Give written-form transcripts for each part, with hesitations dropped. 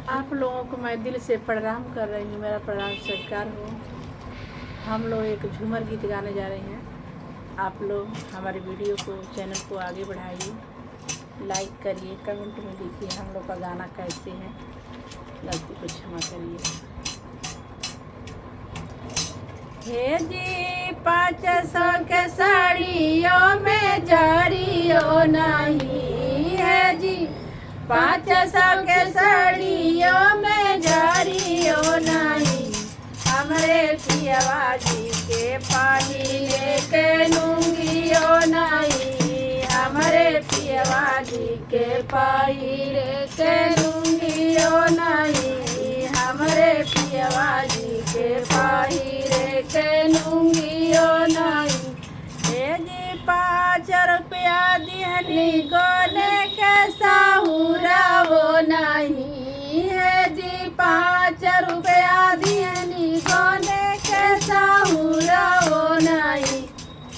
आप लोगों को मैं दिल से प्रणाम कर रही हूँ। मेरा प्रणाम स्वीकार हो। हम लोग एक झूमर गीत गाने जा रहे हैं। आप लोग हमारे वीडियो को, चैनल को आगे बढ़ाइए, लाइक करिए, कमेंट में लिखिए हम लोग का गाना कैसे है। गलती को क्षमा करिए। हे जी 500 के साड़ियों में जरियो नहीं है जी, 500 के साड़ियों में जरियो नहीं। हमरे पियवा जी के पानी लेके लूंगियो नहीं, हमरे पियवा जी के पानी लेके लूंगियो नहीं, हमरे पियवा जी के पानी लेके लूंगियो नहीं। हे जी 5 रुपया दिहनी गोले के साहुरा वो नहीं है जी, 5 रुपया दिहनी गोले के साहुरा वो नहीं।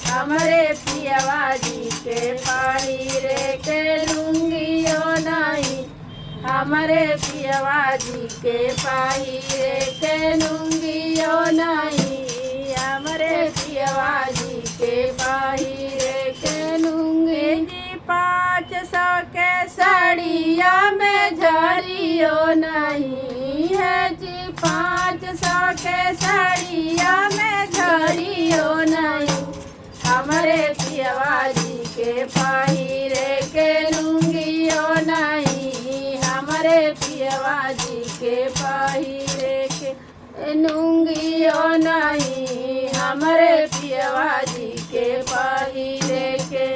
हमरे पियवा जी के पानी रे के लूंगियो नहीं, हमरे पियवा जी के पानी रे के लूंगियो नहीं, हमरे पियवा जी के पानी रे के लूंगी जी। 500 के साड़िया में झरियो नहीं है जी, 500 के साड़िया में झरियो नहीं। हमरे पियवा जी के पानी रे के लूंगियो नहीं, हमरे पियवा जी के पानी रे के लूंगियो नहीं, हमरे पियवा जी के पानी रे के।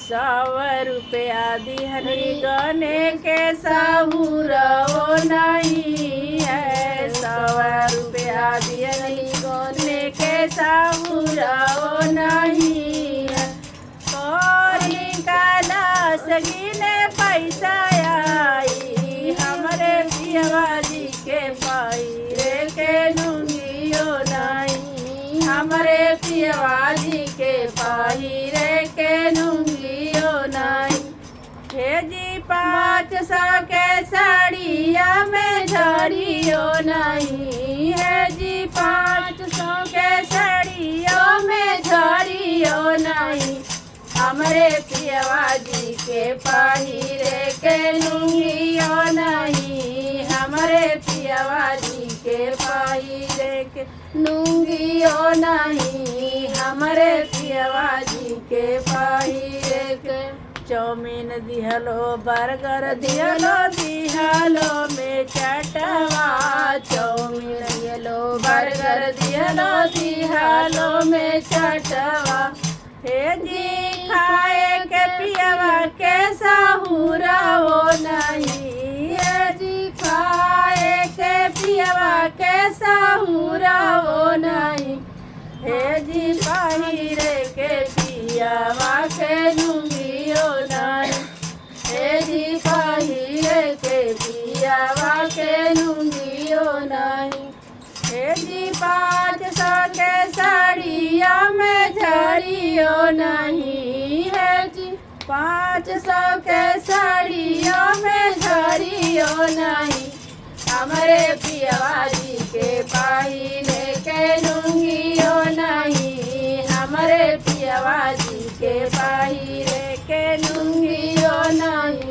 100 रुपया दिहनी गने के साहुरा वो नहीं है, 100 रुपया दिहनी गने के साहुरा वो नहीं है। कोरी काला सगीने पैसा आई, हमरे पियवा जी के पाई रे के लूंगियो नहीं, हमरे पियवा जी के पाई रे के लूंगियो नहीं। हे जी 500 के साड़िया में झरियो नहीं है जी, 500 के साड़ियों में झरियो नहीं। हमरे पियवा जी के पानी रे के लूंगियो नहीं, हमरे पियवा जी के पानी रे के लूंगियो नहीं, हमरे पियवा जी के पानी रे के। चौमीन दिहलो, बर्गर दिहलो, दिहलो में चटवा, चौमीन दिहलो, बर्गर दिहलो, दिहलो में चटवा। हे जी खाए के पियवा के साहुरा वो नहीं है जी, खाए के पियवा के साहुरा वो नहीं। हे जी पाहिरे के पियवा के लूंगियो नहीं, हे जी पाहिरे के पियवा के लूंगियो नहीं। हे जी 500 के साड़िया में झरियो नहीं है जी, 500 के साड़ियों में झरियो नहीं। हमरे पियवा जी के पानी लेके लूंगियो नहीं, हमरे पियवा जी के पानी लेके लूंगियो नहीं।